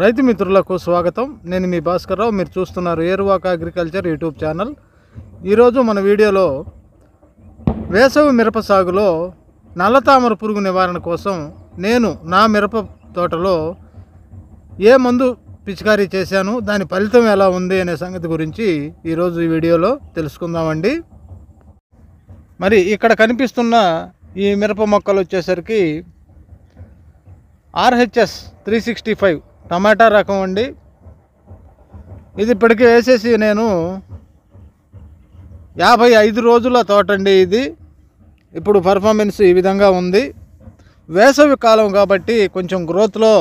రైతు మిత్రులకు స్వాగతం. నేను మీ భాస్కర్ రావు. మీరు చూస్తున్నారు ఏరువాక అగ్రికల్చర్ యూట్యూబ్ ఛానల్. ఈరోజు మన వీడియోలో వేసవి మిరప సాగులో నల్లతామర పురుగు నివారణ కోసం నేను నా మిరప తోటలో ఏ మందు పిచికారీ చేశాను, దాని ఫలితం ఎలా ఉంది అనే సంగతి గురించి ఈరోజు ఈ వీడియోలో తెలుసుకుందామండి. మరి ఇక్కడ కనిపిస్తున్న ఈ మిరప మొక్కలు వచ్చేసరికి RHS 365 టమాటా రకం అండి. ఇది ఇప్పటికే వేసేసి నేను 55 రోజుల తోట అండి. ఇది ఇప్పుడు పర్ఫార్మెన్స్ ఈ విధంగా ఉంది. వేసవి కాలం కాబట్టి కొంచెం గ్రోత్లో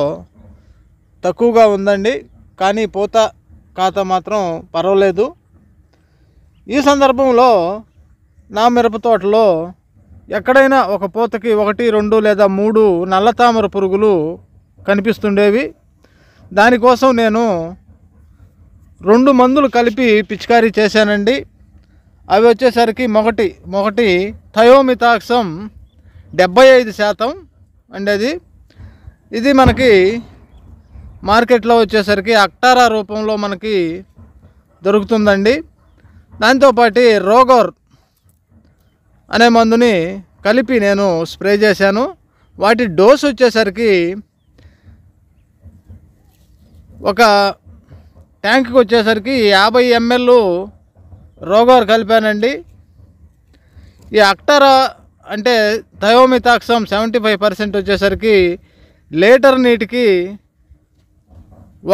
తక్కువగా ఉందండి, కానీ పూత కాత మాత్రం పర్వాలేదు. ఈ సందర్భంలో నా మిరప తోటలో ఎక్కడైనా ఒక పూతకి 1, 2 లేదా 3 నల్లతామర పురుగులు కనిపిస్తుండేవి. దానికోసం నేను 2 మందులు కలిపి పిచికారీ చేశానండి. అవి వచ్చేసరికి మొదటి థయోమిథాక్సమ్ 75% అండి. ఇది మనకి మార్కెట్లో వచ్చేసరికి అక్టారా రూపంలో మనకి దొరుకుతుందండి. దాంతోపాటు రోగోర్ అనే మందుని కలిపి నేను స్ప్రే చేశాను. వాటి డోస్ వచ్చేసరికి ఒక ట్యాంక్కి వచ్చేసరికి 50 ml రోగోర్ కలిపానండి. ఈ అక్టారా అంటే థయోమిథాక్సమ్ 75% వచ్చేసరికి లీటర్ నీటికి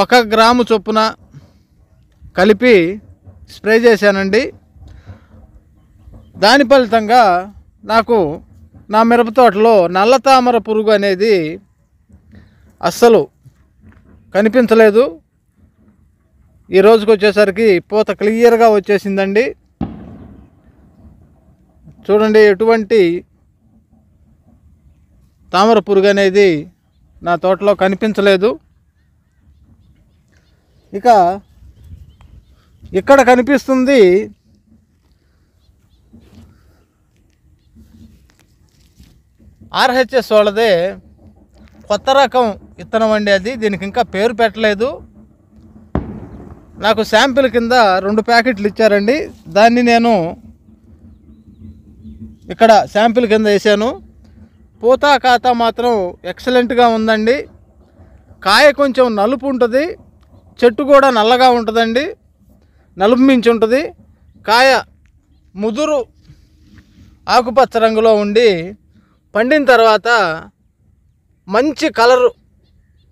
1 గ్రాము చొప్పున కలిపి స్ప్రే చేశానండి. దాని ఫలితంగా నాకు నా మిరప తోటలో నల్లతామర పురుగు అనేది అస్సలు కనిపించలేదు. ఈ రోజుకి వచ్చేసరికి పూత క్లియర్గా వచ్చేసిందండి. చూడండి, ఎటువంటి తామర పురుగు అనేది నా తోటలో కనిపించలేదు. ఇక ఇక్కడ కనిపిస్తుంది RHS వాళ్ళదే కొత్త రకం విత్తనం అండి. అది దీనికి ఇంకా పేరు పెట్టలేదు. నాకు శాంపిల్ కింద 2 ప్యాకెట్లు ఇచ్చారండి. దాన్ని నేను ఇక్కడ శాంపిల్ కింద వేసాను. పూత కాత మాత్రం ఎక్సలెంట్గా ఉందండి. కాయ కొంచెం నలుపు ఉంటుంది, చెట్టు కూడా నల్లగా ఉంటుందండి, నలుపు మించి ఉంటుంది. కాయ ముదురు ఆకుపచ్చ రంగులో ఉండి పండిన తర్వాత మంచి కలరు,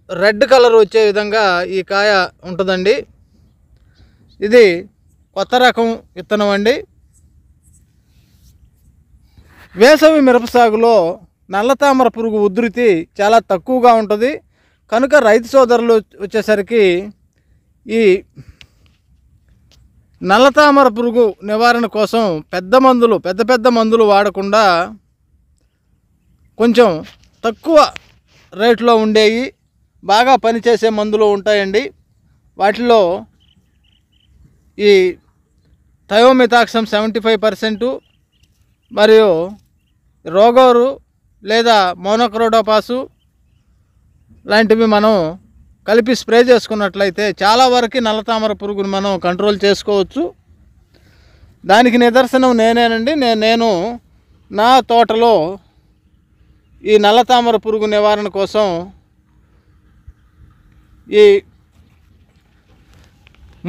రెడ్ కలర్ వచ్చే విధంగా ఈ కాయ ఉంటుందండి. ఇది కొత్త రకం విత్తనం అండి. వేసవి మిరప సాగులో నల్లతామర పురుగు ఉధృతి చాలా తక్కువగా ఉంటుంది కనుక రైతు సోదరులు వచ్చేసరికి ఈ నల్లతామర పురుగు నివారణ కోసం పెద్ద మందులు వాడకుండా కొంచెం తక్కువ రేట్లో ఉండేవి బాగా పనిచేసే మందులు ఉంటాయండి. వాటిలో ఈ థయోమిథాక్సమ్ 75% మరియు రోగోరు లేదా మోనోక్రోటోపాసు లాంటివి మనం కలిపి స్ప్రే చేసుకున్నట్లయితే చాలా వరకు నల్లతామర పురుగును మనం కంట్రోల్ చేసుకోవచ్చు. దానికి నిదర్శనం నేనేనండి. నేను నా తోటలో ఈ నల్లతామర పురుగు నివారణ కోసం ఈ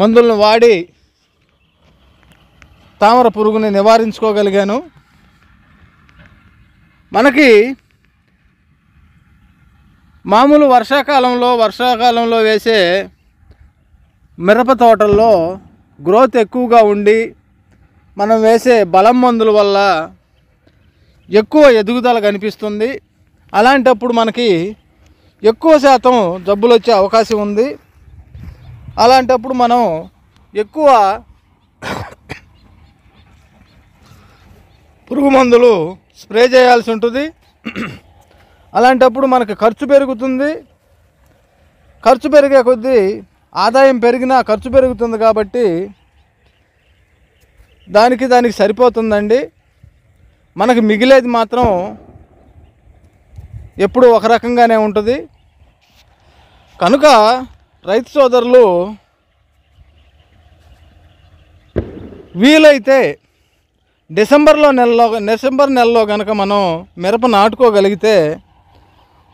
మందులను వాడి తామర పురుగుని నివారించుకోగలిగాను. మనకి మామూలు వర్షాకాలంలో వేసే మిరప తోటల్లో గ్రోత్ ఎక్కువగా ఉండి మనం వేసే బలం మందుల వల్ల ఎక్కువ ఎదుగుదల కనిపిస్తుంది. అలాంటప్పుడు మనకి ఎక్కువ శాతం జబ్బులు వచ్చే అవకాశం ఉంది. అలాంటప్పుడు మనం ఎక్కువ పురుగు మందులు స్ప్రే చేయాల్సి ఉంటుంది. అలాంటప్పుడు మనకు ఖర్చు పెరుగుతుంది. ఖర్చు పెరిగే కొద్దీ ఆదాయం పెరిగినా ఖర్చు పెరుగుతుంది కాబట్టి దానికి సరిపోతుందండి. మనకి మిగిలేది మాత్రం ఎప్పుడు ఒక రకంగానే ఉంటుంది. కనుక రైతు సోదరులు వీలైతే డిసెంబర్ నెలలో కనుక మనం మిరప నాటుకోగలిగితే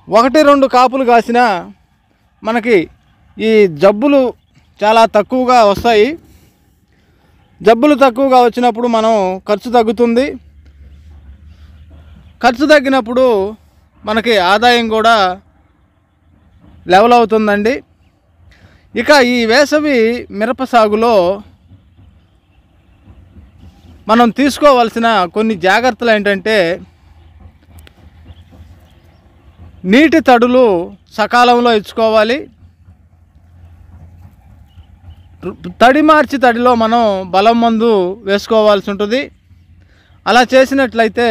1-2 కాపులు కాసినా మనకి ఈ జబ్బులు చాలా తక్కువగా వస్తాయి. జబ్బులు తక్కువగా వచ్చినప్పుడు మనం ఖర్చు తగ్గుతుంది. ఖర్చు తగ్గినప్పుడు మనకి ఆదాయం కూడా లెవెల్ అవుతుందండి. ఇక ఈ వేసవి మిరప సాగులో మనం తీసుకోవాల్సిన కొన్ని జాగ్రత్తలు ఏంటంటే, నీటి తడులు సకాలంలో ఇచ్చుకోవాలి. తడి మార్చి తడిలో మనం బలం మందు వేసుకోవాల్సి ఉంటుంది. అలా చేసినట్లయితే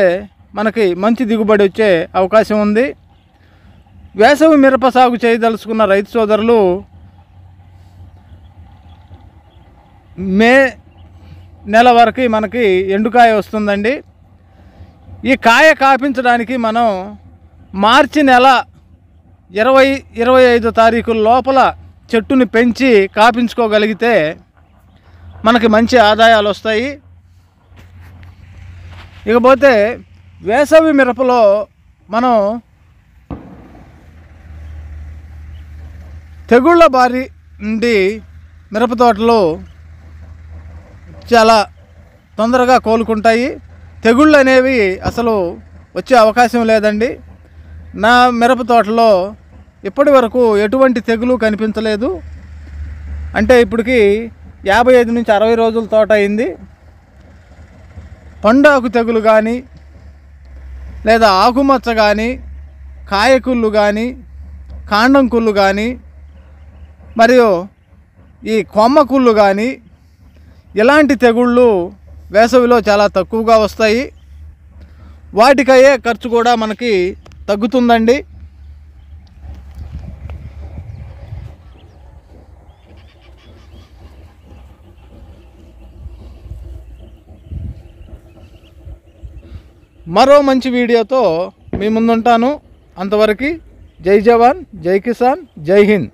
మనకి మంచి దిగుబడి వచ్చే అవకాశం ఉంది. వేసవి మిరప సాగు చేయదలుచుకున్న రైతు సోదరులు మే నెల వరకు మనకి ఎండుకాయ వస్తుందండి. ఈ కాయ కాపించడానికి మనం మార్చి నెల 20-25 తారీఖుల లోపల చెట్టుని పెంచి కాపించుకోగలిగితే మనకి మంచి ఆదాయాలు వస్తాయి. ఇకపోతే వేసవి మిరపలో మనం తెగుళ్ళ బారి నుండి మిరప తోటలు చాలా తొందరగా కోలుకుంటాయి. తెగుళ్ళు అనేవి అసలు వచ్చే అవకాశం లేదండి. నా మిరప తోటలో ఇప్పటి వరకు ఎటువంటి తెగులు కనిపించలేదు. అంటే ఇప్పటికి 55 నుంచి 60 రోజుల తోట అయింది. పండాకు తెగులు కానీ, లేదా ఆకుమచ్చ కానీ, కాయకుళ్ళు కానీ, కాండం కుళ్ళు కానీ, మరియు ఈ కొమ్మ కుళ్ళు కానీ, ఇలాంటి తెగుళ్ళు వేసవిలో చాలా తక్కువగా వస్తాయి. వాటికయ్యే ఖర్చు కూడా మనకి తగ్గుతుందండి. మరో మంచి వీడియోతో మీ ముందుంటాను. అంతవరకు జై జవాన్, జై కిసాన్, జై హింద్.